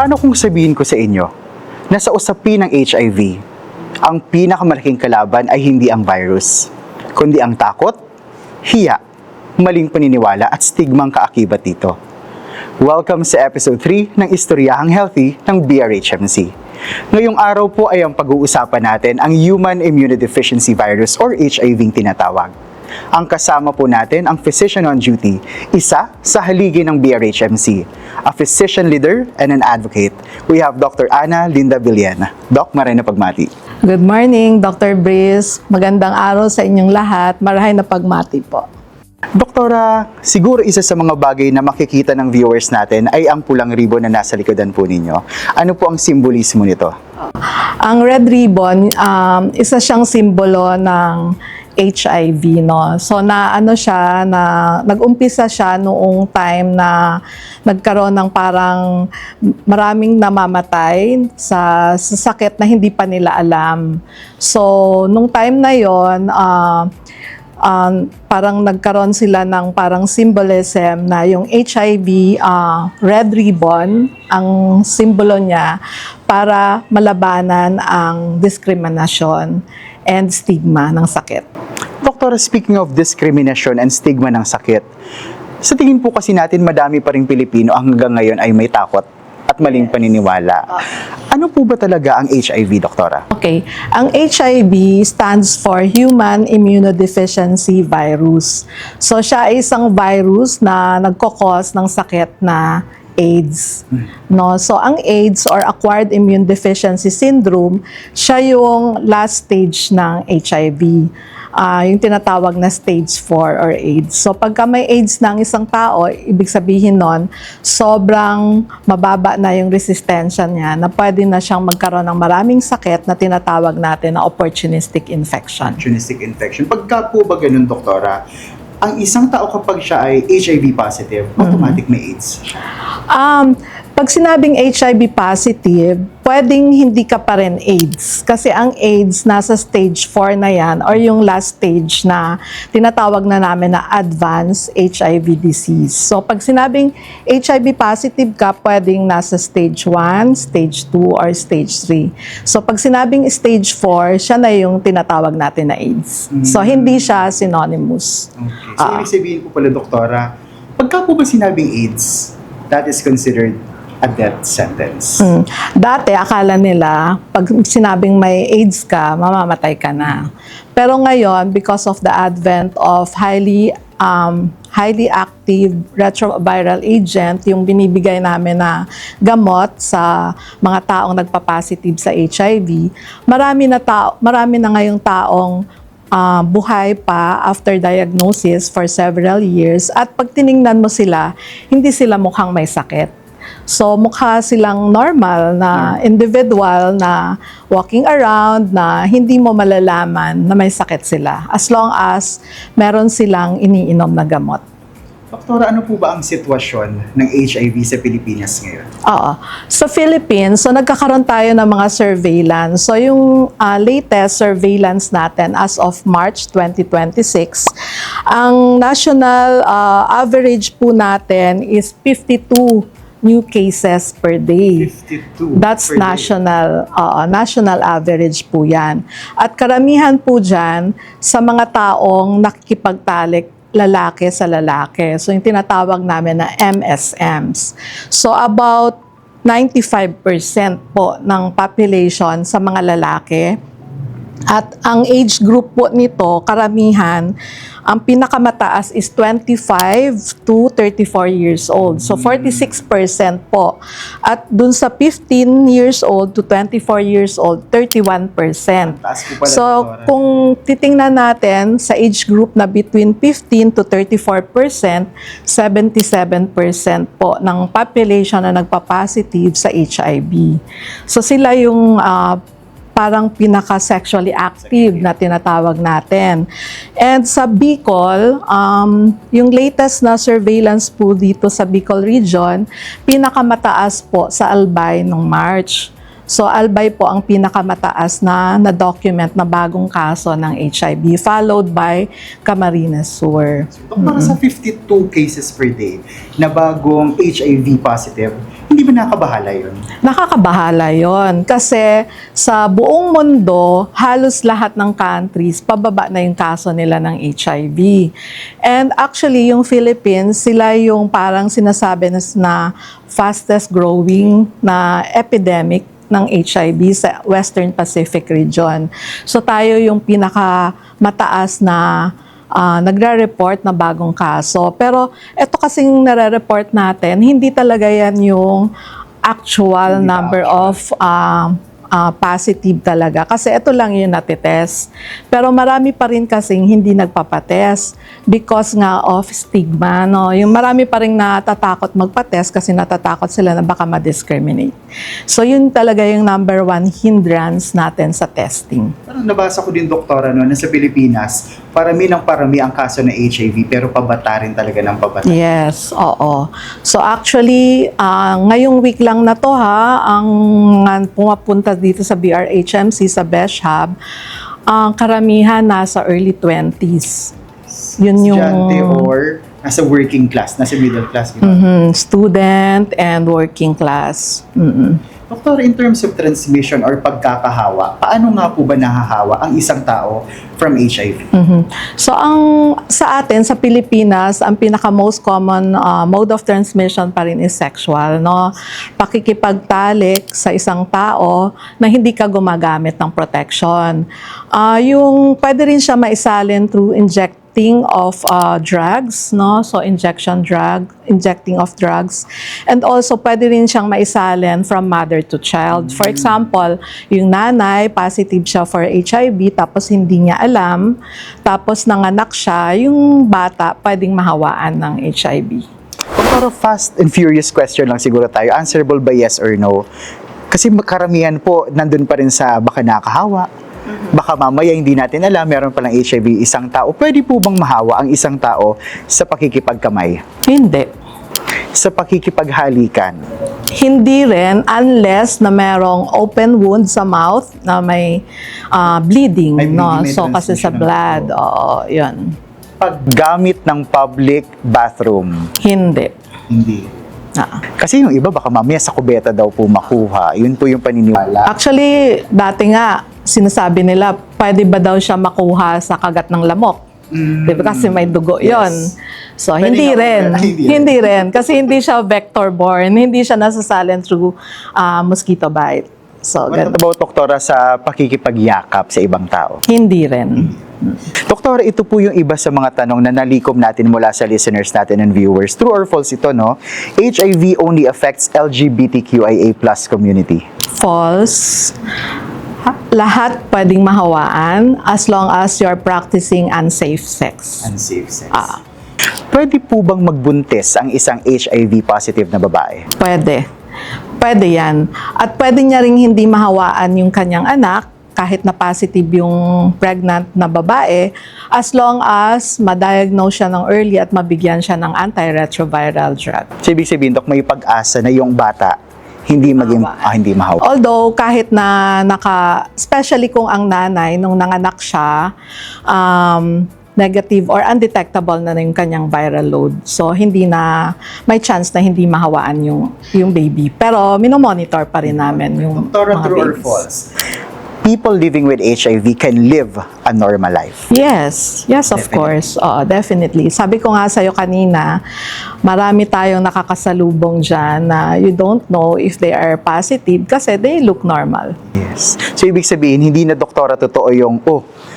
Paano kung sabihin ko sa inyo na sa usapin ng HIV, ang pinakamalaking kalaban ay hindi ang virus, kundi ang takot, hiya, maling paniniwala at stigmang kaakibat dito. Welcome sa episode 3 ng Istoryahang Healthy ng BRHMC. Ngayong araw po ay ang pag-uusapan natin ang Human Immunodeficiency Virus or HIV tinatawag. Ang kasama po natin ang physician on duty, isa sa haligi ng BRHMC, a physician leader and an advocate. We have Dr. Ana Linda Villena. Doc, maray na pagmati. Good morning, Dr. Brice. Magandang araw sa inyong lahat. Marahay na pagmati po. Doktora, siguro isa sa mga bagay na makikita ng viewers natin ay ang pulang ribbon na nasa likodan po ninyo. Ano po ang simbolismo nito? Ang red ribbon, isa siyang simbolo ng HIV, no? So nag-umpisa siya noong time na nagkaroon ng parang maraming namamatay sa sakit na hindi pa nila alam. So nung time na yon, parang nagkaroon sila ng parang symbolism na yung HIV, red ribbon, ang simbolo niya para malabanan ang diskriminasyon and stigma ng sakit. Doktora, speaking of discrimination and stigma ng sakit, sa tingin po kasi natin madami pa ring Pilipino hanggang ngayon ay may takot at maling paniniwala. Ano po ba talaga ang HIV, Doktora? Okay, ang HIV stands for Human Immunodeficiency Virus. So siya ay isang virus na nagkokos ng sakit na AIDS. No? So ang AIDS or Acquired Immune Deficiency Syndrome, siya yung last stage ng HIV. Yung tinatawag na stage 4 or AIDS. So pagka may AIDS na ang isang tao, ibig sabihin nun, sobrang mababa na yung resistensya niya na pwede na siyang magkaroon ng maraming sakit na tinatawag natin na opportunistic infection. Opportunistic infection. Pagka po ba ganun, Doktora, ang isang tao kapag siya ay HIV positive, automatic may AIDS siya? Pag sinabing HIV positive, pwedeng hindi ka pa rin AIDS. Kasi ang AIDS nasa stage 4 na yan or yung last stage na tinatawag na namin na advanced HIV disease. So pag sinabing HIV positive ka, pwedeng nasa stage 1, stage 2, or stage 3. So pag sinabing stage 4, siya na yung tinatawag natin na AIDS. So hindi siya synonymous. Okay. So ibig sabihin po pala, Doktora, pagka po ba sinabing AIDS, that is considered a death sentence? Dati, akala nila, pag sinabing may AIDS ka, mamamatay ka na. Pero ngayon, because of the advent of highly active retroviral agent, yung binibigay namin na gamot sa mga taong nagpa-positive sa HIV, marami na ngayong taong buhay pa after diagnosis for several years, at pag tiningnan mo sila, hindi sila mukhang may sakit. So mukha silang normal na individual na walking around na hindi mo malalaman na may sakit sila as long as meron silang iniinom na gamot. Doktora, ano po ba ang sitwasyon ng HIV sa Pilipinas ngayon? Oo. Sa Philippines, so nagkakaroon tayo ng mga surveillance. So yung latest surveillance natin as of March 2026, ang national average po natin is 52 new cases per day. 52 That's per day. national average po yan. At karamihan po dyan sa mga taong nakikipagtalik lalaki sa lalaki. So yung tinatawag namin na MSMs. So about 95% po ng population sa mga lalaki. At ang age group po nito, karamihan, ang pinakamataas is 25 to 34 years old. So 46% po. At dun sa 15 years old to 24 years old, 31%. Taas po pala, So Doktora. kung titingnan natin sa age group na between 15 to 34%, 77% po ng population na nagpa-positive sa HIV. So sila yung parang pinaka-sexually active na tinatawag natin. And sa Bicol, yung latest na surveillance po dito sa Bicol region, pinakamataas po sa Albay nung March. So Albay po ang pinakamataas na document na bagong kaso ng HIV, followed by Camarines Sur. Para sa 52 cases per day na bagong HIV positive, hindi ba nakabahala yun? Nakakabahala yon kasi sa buong mundo, halos lahat ng countries, pababa na yung kaso nila ng HIV. And actually, yung Philippines, sila yung parang sinasabi na fastest growing na epidemic ng HIV sa Western Pacific region. So tayo yung pinakamataas na nagre-report na bagong kaso. Pero ito kasing nare-report natin, hindi talaga yan yung actual number of positive talaga. Kasi ito lang yung natitest. Pero marami pa rin kasing hindi nagpapatest because nga of stigma. No? Yung marami pa rin natatakot magpatest kasi natatakot sila na baka ma-discriminate. So yun talaga yung number one hindrance natin sa testing. Parang nabasa ko din, doktora, no, na sa Pilipinas, parami ang kaso ng HIV pero pabata rin talaga ng pabata. Yes, oo. So actually, ngayong week lang na to ang pumapunta dito sa BRHMC, sa Besh Hub, ang karamihan nasa early 20s. Yun yung Estudyante or nasa working class, nasa middle class. student and working class. Doktor, in terms of transmission or pagkakahawa, paano nga po ba nahahawa ang isang tao from HIV? So sa atin sa Pilipinas, ang pinaka most common mode of transmission pa rin is sexual, no? Pakikipagtalik sa isang tao na hindi ka gumagamit ng protection. Yung pwede rin siya maisalin through injecting of drugs, no? So injecting of drugs. And also pwede rin siyang maisalin from mother to child. For example, yung nanay, positive siya for HIV, tapos hindi niya alam, tapos nanganak siya, yung bata pwedeng mahawaan ng HIV. Doktor, fast and furious question lang siguro tayo. Answerable by yes or no? Kasi karamihan po nandun pa rin sa baka nakahawa. Baka mamaya hindi natin alam, meron palang HIV isang tao. Pwede po bang mahawa ang isang tao sa pakikipagkamay? Hindi. Sa pakikipaghalikan? Hindi rin unless na merong open wound sa mouth na may bleeding, May no? bleeding, may So kasi sa transmission ng blood, dugo. oo, yun. Paggamit ng public bathroom? Hindi. Hindi. Kasi Kasi yung iba baka mamaya sa kubeta daw po makuha. Yun po yung paniniwala. actually, dati nga, sinasabi nila, pwede ba daw siya makuha sa kagat ng lamok? Diba? Kasi may dugo Yes. yon. So, Pwede hindi nga- rin. hindi rin. Hindi rin. Kasi hindi siya vector-borne. Hindi siya nasasalin through mosquito bite. So, What about, doktora, sa pakikipagyakap sa ibang tao? hindi rin. Doktora, ito po yung iba sa mga tanong na nalikom natin mula sa listeners natin and viewers. True or false ito, no? HIV only affects LGBTQIA+ community. False. Lahat pwedeng mahawaan as long as you're practicing unsafe sex. Unsafe sex. Pwede po bang magbuntis ang isang HIV positive na babae? Pwede. Pwede yan. At pwede niya ring hindi mahawaan yung kanyang anak kahit na positive yung pregnant na babae as long as ma-diagnose siya ng early at mabigyan siya ng antiretroviral drug. So, ibig sabihin, Dok, may pag-asa na yung bata hindi maging hindi mahawa. Although kahit na especially kung ang nanay nung nanganak siya, negative or undetectable na yung kanyang viral load. So hindi na may chance na hindi mahawaan yung baby. Pero minomonitor pa rin namin yung Doktora, mga true or babies. false? People living with HIV can live a normal life. Yes, of Definitely. course. Oo, definitely. Sabi ko nga sa'yo kanina, marami tayong nakakasalubong dyan na you don't know if they are positive kasi they look normal. Yes. So, ibig sabihin, hindi na, doktora, totoo yung,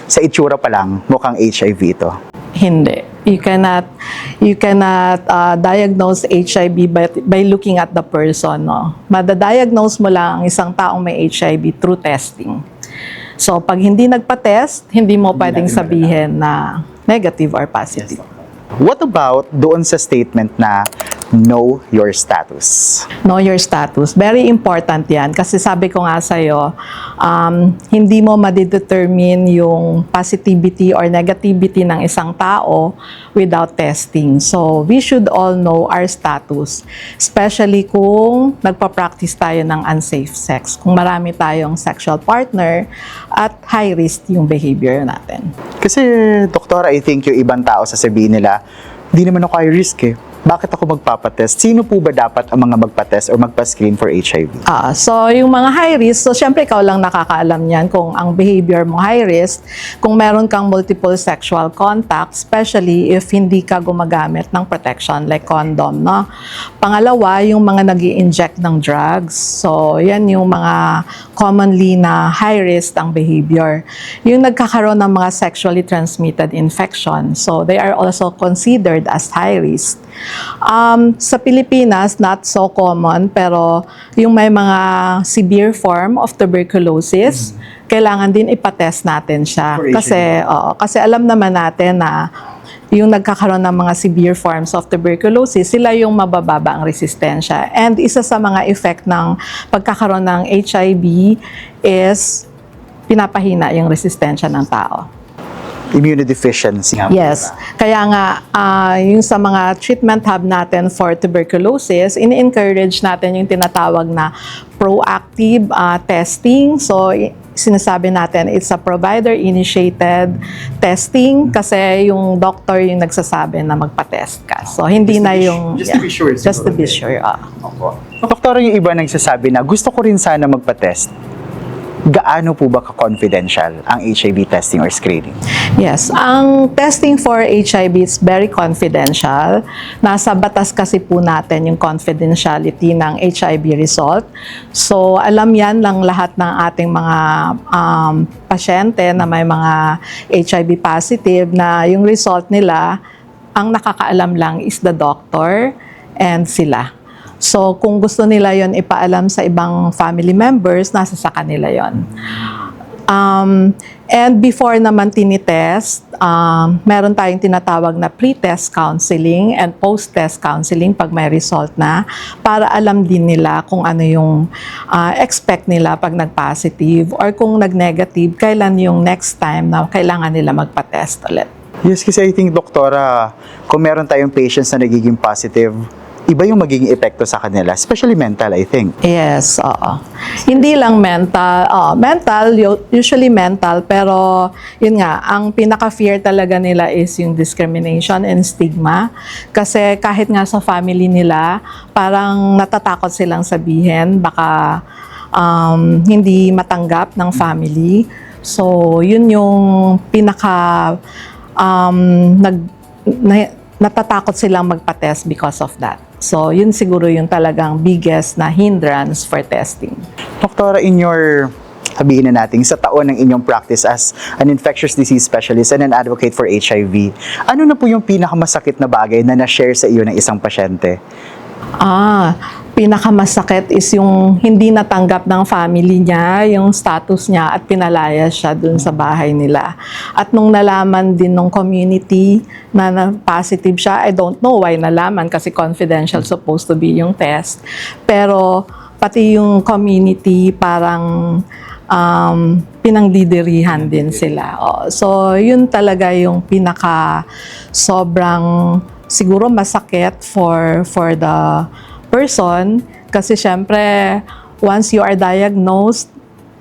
sa itsura pa lang, mukhang HIV ito. Hindi. You cannot diagnose HIV by looking at the person, no. Madadiagnose mo lang ang isang taong may HIV through testing. So pag hindi nagpa-test, hindi mo pwedeng natin sabihin na negative or positive. What about doon sa statement na know your status. Know your status. Very important yan. Kasi sabi ko nga sa'yo, hindi mo madidetermine yung positivity or negativity ng isang tao without testing. So, we should all know our status. Especially kung nagpa-practice tayo ng unsafe sex. Kung marami tayong sexual partner at high risk yung behavior natin. Kasi, doktora, I think yung ibang tao sasabihin nila, di naman ako high risk eh. Bakit ako magpapatest? Sino po ba dapat ang mga magpatest or magpa-screen for HIV? So, yung mga high risk, so syempre ikaw lang nakakaalam yan kung ang behavior mo high risk, kung meron kang multiple sexual contact, especially if hindi ka gumagamit ng protection like condom, no? Pangalawa, yung mga nag-i-inject ng drugs. So, yan yung mga commonly na high risk ang behavior. Yung nagkakaroon ng mga sexually transmitted infection. So, they are also considered as high risk. Sa Pilipinas, not so common, pero yung may mga severe form of tuberculosis, kailangan din ipatest natin siya. For HIV. Kasi alam naman natin na yung nagkakaroon ng mga severe forms of tuberculosis, sila yung mabababa ang resistensya. And isa sa mga effect ng pagkakaroon ng HIV is pinapahina yung resistensya ng tao. Immunodeficiency. Yes. Kaya nga, yung sa mga treatment hub natin for tuberculosis, in-encourage natin yung tinatawag na proactive testing. So, sinasabi natin, it's a provider-initiated testing kasi yung doctor yung nagsasabi na magpa-test ka. So, hindi na yung... Just to be sure. Just to be sure. Doktora, yung iba nagsasabi na gusto ko rin sana magpa-test. Gaano po ba ka-confidential ang HIV testing or screening? Yes, ang testing for HIV is very confidential. Nasa batas kasi po natin yung confidentiality ng HIV result. So, alam yan ng lahat ng ating mga pasyente na may mga HIV positive na yung result nila, ang nakakaalam lang is the doctor and sila. So, kung gusto nila yon ipaalam sa ibang family members, nasa sa kanila yon. And before naman tinitest, meron tayong tinatawag na pre-test counseling and post-test counseling pag may result na, para alam din nila kung ano yung expect nila pag nag-positive or kung nag-negative, kailan yung next time na kailangan nila magpa-test ulit. Yes, kasi I think, doktora, kung meron tayong patients na nagiging positive, iba yung magiging epekto sa kanila, especially mental, I think. Yes, oo. Hindi lang mental, usually mental, pero yun nga, ang pinaka-fear talaga nila is yung discrimination and stigma. Kasi kahit nga sa family nila, parang natatakot silang sabihin, baka hindi matanggap ng family. So, yun yung natatakot silang magpa-test because of that. So, yun siguro yung talagang biggest na hindrance for testing. Doktora, in your, sabihin na natin, sa taon ng inyong practice as an infectious disease specialist and an advocate for HIV, ano na po yung pinakamasakit na bagay na na-share sa iyo ng isang pasyente? Pinakamasakit is yung hindi natanggap ng family niya, yung status niya at pinalaya siya dun sa bahay nila. At nung nalaman din ng community na positive siya, I don't know why nalaman kasi confidential supposed to be yung test. Pero pati yung community parang pinangdidirihan din sila. So yun talaga yung pinaka sobrang siguro masakit for the person kasi syempre once you are diagnosed,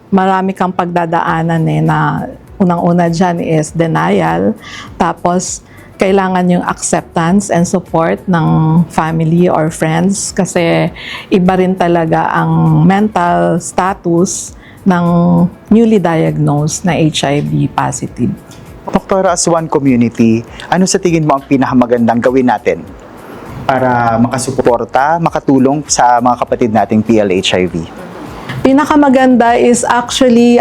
marami kang pagdadaanan na unang-una dyan is denial, tapos kailangan yung acceptance and support ng family or friends kasi iba rin talaga ang mental status ng newly diagnosed na HIV positive. Doktora, as one community, ano sa tingin mo ang pinakamagandang gawin natin para makasuporta, makatulong sa mga kapatid nating PL-HIV? Pinakamaganda is actually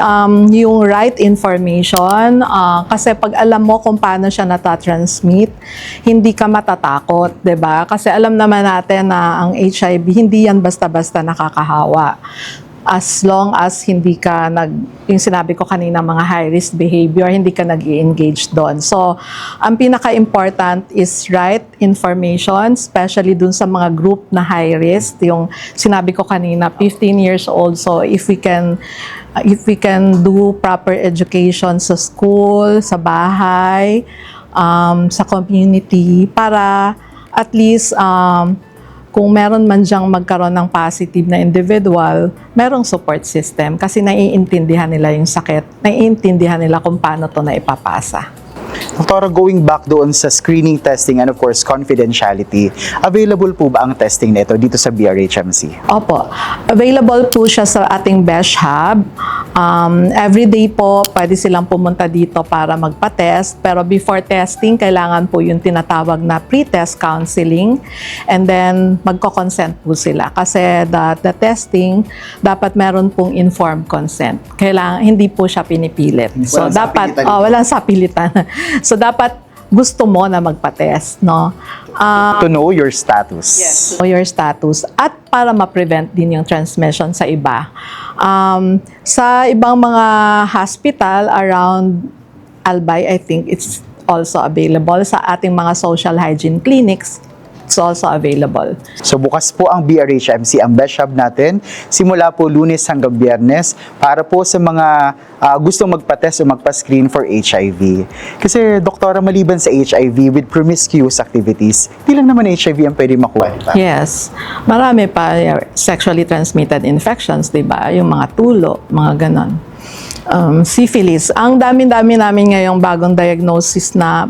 yung right information kasi pag alam mo kung paano siya natatransmit, hindi ka matatakot, 'di ba? Kasi alam naman natin na ang HIV hindi yan basta-basta nakakahawa. as long as hindi ka yung sinabi ko kanina, mga high-risk behavior, hindi ka nag-i-engage doon. So, ang pinaka-important is right information, especially dun sa mga group na high-risk. Yung sinabi ko kanina, 15 years old. So, if we can do proper education sa school, sa bahay, sa community, para at least kung meron man diyang magkaroon ng positive na individual, merong support system kasi naiintindihan nila yung sakit, naiintindihan nila kung paano to na ipapasa. Doktora, going back doon sa screening, testing, and of course, confidentiality, available po ba ang testing nito dito sa BRHMC? Opo. Available po siya sa ating BESH Hub. Every day po, pwede silang pumunta dito para magpa-test. Pero before testing, kailangan po yung tinatawag na pre-test counseling. And then, magko-consent po sila. Kasi the testing, dapat meron pong informed consent. Kailangan, hindi po siya pinipilit. So, Walang dapat, sapilitan dito. walang sapilitan. So, dapat gusto mo na magpa-test, no? To know your status. O your status at para ma-prevent din yung transmission sa iba. Sa ibang mga hospital around Albay, I think it's also available. Sa ating mga social hygiene clinics, it's also available. So bukas po ang BRHMC, ang BESH Hub natin, simula po Lunes hanggang Biyernes para po sa mga gustong magpa-test o magpa-screen for HIV. Kasi doktora, maliban sa HIV with promiscuous activities, di lang naman HIV ang pwede makuha. Diba? Yes. Marami pa sexually transmitted infections, di ba? Yung mga tulo, mga ganon. Syphilis. Ang dami-dami namin ngayong bagong diagnosed na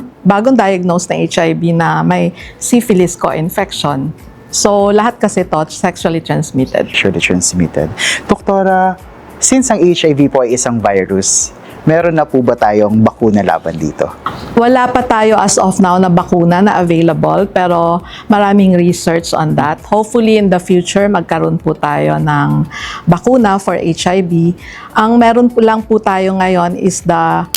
HIV na may syphilis co-infection. So, lahat kasi to sexually transmitted. Sexually transmitted. Doktora, since ang HIV po ay isang virus, meron na po ba tayong bakuna laban dito? Wala pa tayo as of now na bakuna na available, pero maraming research on that. Hopefully in the future, magkaroon po tayo ng bakuna for HIV. Ang meron po lang po tayo ngayon is the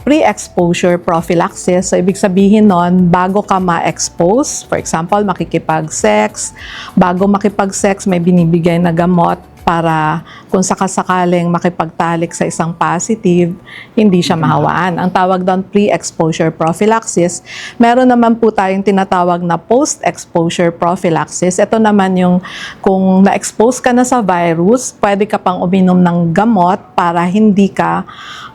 pre-exposure prophylaxis. So, ibig sabihin nun, bago ka ma-expose, for example, makikipag-sex, bago makipag-sex, may binibigay na gamot para kung sakasakaling makipagtalik sa isang positive, hindi siya mahawaan. Ang tawag doon pre-exposure prophylaxis. Meron naman po tayong tinatawag na post-exposure prophylaxis. Ito naman yung kung na-expose ka na sa virus, pwede ka pang uminom ng gamot para hindi ka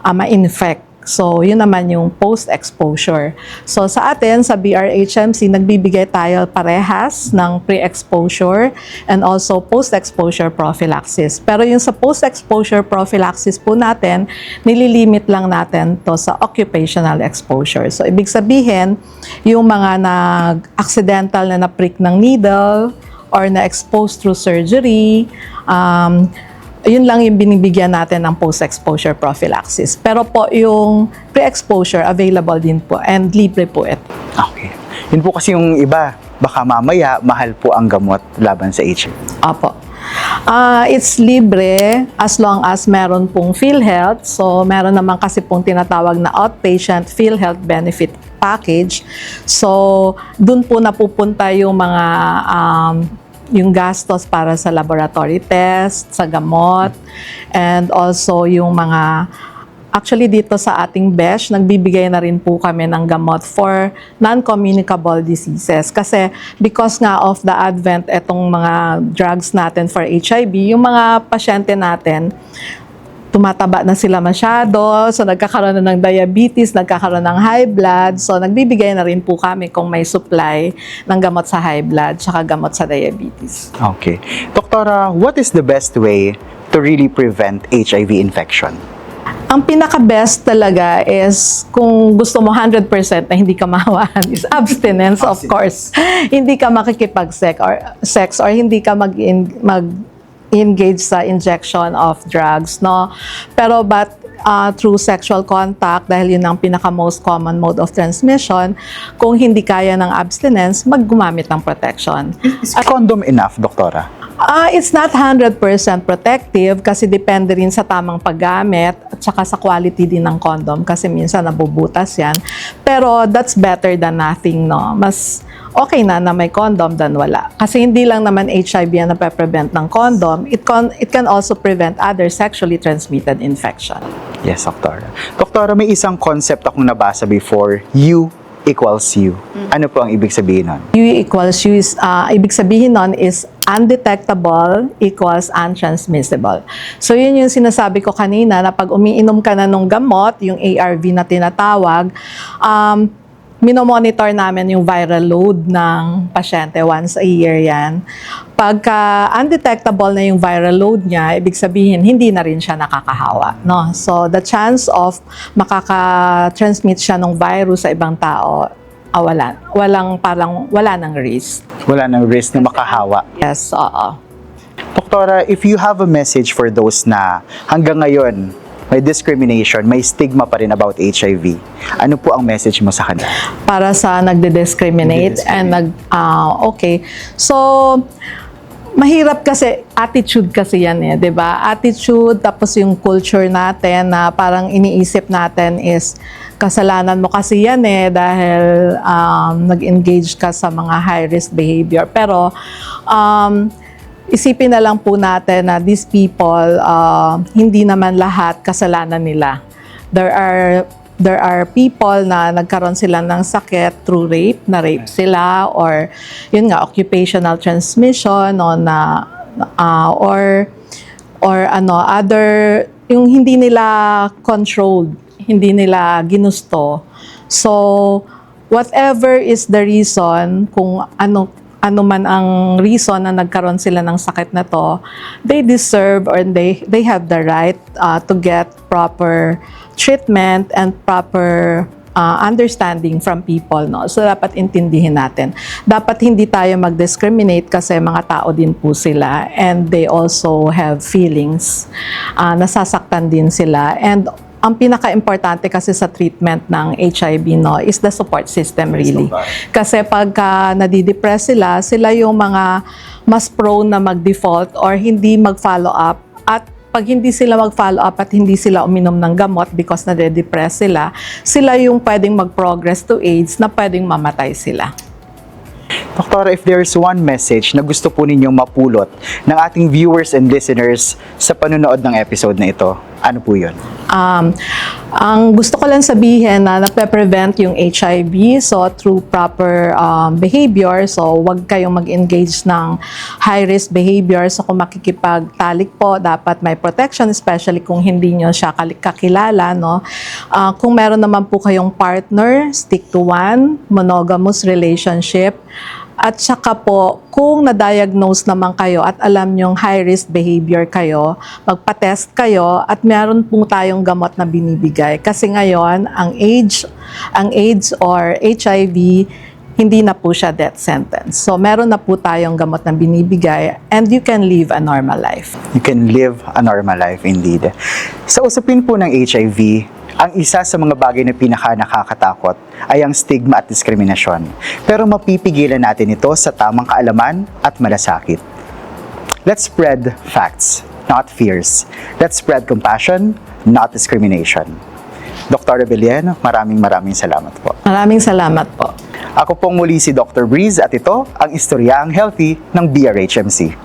ma-infect. So, yun naman yung post-exposure. So, sa atin, sa BRHMC, nagbibigay tayo parehas ng pre-exposure and also post-exposure prophylaxis. Pero yung sa post-exposure prophylaxis po natin, nililimit lang natin to sa occupational exposure. So, ibig sabihin, yung mga nag-accidental na na-prick ng needle or na-expose through surgery, yun lang yung binibigyan natin ng post-exposure prophylaxis. Pero po yung pre-exposure, available din po and libre po ito. Okay. Yun po kasi yung iba, baka mamaya mahal po ang gamot laban sa HIV. Opo. It's libre as long as meron pong PhilHealth. So, meron naman kasi pong tinatawag na outpatient PhilHealth benefit package. So, dun po napupunta yung mga yung gastos para sa laboratory test, sa gamot, and also yung mga, actually dito sa ating BESH, nagbibigay na rin po kami ng gamot for non-communicable diseases. Kasi because nga of the advent etong mga drugs natin for HIV, yung mga pasyente natin, tumataba na sila masyado, so nagkakaroon na ng diabetes, nagkakaroon ng high blood, so nagbibigay na rin po kami kung may supply ng gamot sa high blood, tsaka gamot sa diabetes. Okay. Doktora, what is the best way to really prevent HIV infection? Ang pinaka-best talaga is kung gusto mo 100% na hindi ka mahawaan is abstinence, of course. Hindi ka makikipag-sex or hindi ka mag-engage sa injection of drugs, no? Pero through sexual contact, dahil yun ang pinaka-most common mode of transmission, kung hindi kaya ng abstinence, maggumamit ng protection. Is condom enough, doktora? It's not 100% protective kasi depende rin sa tamang paggamit at saka sa quality din ng condom kasi minsan nabubutas yan. Pero that's better than nothing, no? Mas okay na may condom than wala. Kasi hindi lang naman HIV ang nape-prevent ng condom, it can also prevent other sexually transmitted infection. Yes, Doktora. Doktora, may isang concept akong nabasa before, U equals U. Ano po ang ibig sabihin nun? U equals U is, ibig sabihin nun is undetectable equals untransmissible. So yun yung sinasabi ko kanina na pag umiinom ka na ng gamot, yung ARV na tinatawag, minomonitor namin yung viral load ng pasyente once a year yan. Pagka undetectable na yung viral load niya, ibig sabihin hindi na rin siya nakakahawa. No? So the chance of makaka-transmit siya ng virus sa ibang tao, wala nang risk. Wala nang risk na makahawa. Yes, oo. Doktora, if you have a message for those na hanggang ngayon may discrimination, may stigma pa rin about HIV, ano po ang message mo sa kanila? Para sa nagde-discriminate and okay. So, mahirap kasi, attitude kasi yan eh, di ba? Attitude, tapos yung culture natin na parang iniisip natin is, kasalanan mo kasi yan eh, dahil nag-engage ka sa mga high-risk behavior. Pero, isipin na lang po natin na these people, hindi naman lahat kasalanan nila. There are people na nagkaroon sila ng sakit through rape, na rape sila, or yun nga, occupational transmission, o other, yung hindi nila controlled, hindi nila ginusto. So, whatever is the reason, kung ano man ang reason na nagkaroon sila ng sakit na to, they deserve or they have the right to get proper treatment and proper understanding from people, no? So dapat intindihin natin. Dapat hindi tayo mag-discriminate kasi mga tao din po sila and they also have feelings. Nasasaktan din sila, and ang pinaka-importante kasi sa treatment ng HIV, no, is the support system really. Kasi pagka nadidepress sila yung mga mas prone na mag-default or hindi mag-follow up. At pag hindi sila mag-follow up at hindi sila uminom ng gamot because nade-depress sila yung pwedeng mag-progress to AIDS na pwedeng mamatay sila. Doktora, if there's one message na gusto po ninyong mapulot ng ating viewers and listeners sa panonood ng episode na ito, ano po yun? Ang gusto ko lang sabihin na nape-prevent yung HIV, so through proper behavior, so wag kayong mag-engage ng high-risk behavior. So kung makikipagtalik po, dapat may protection, especially kung hindi nyo siya kakilala. No? Kung meron naman po kayong partner, stick to one, monogamous relationship. At saka po, kung na-diagnose naman kayo at alam nyong high-risk behavior kayo, magpa-test kayo at meron po tayong gamot na binibigay. Kasi ngayon, ang AIDS or HIV, hindi na po siya death sentence. So, meron na po tayong gamot na binibigay and you can live a normal life. You can live a normal life indeed. Sa usapin po ng HIV, ang isa sa mga bagay na pinaka-nakakatakot ay ang stigma at diskriminasyon. Pero mapipigilan natin ito sa tamang kaalaman at malasakit. Let's spread facts, not fears. Let's spread compassion, not discrimination. Dr. Rebellion, maraming salamat po. Maraming salamat po. Ako pong muli si Dr. Breeze at ito ang Istoryahang Healthy ng BRHMC.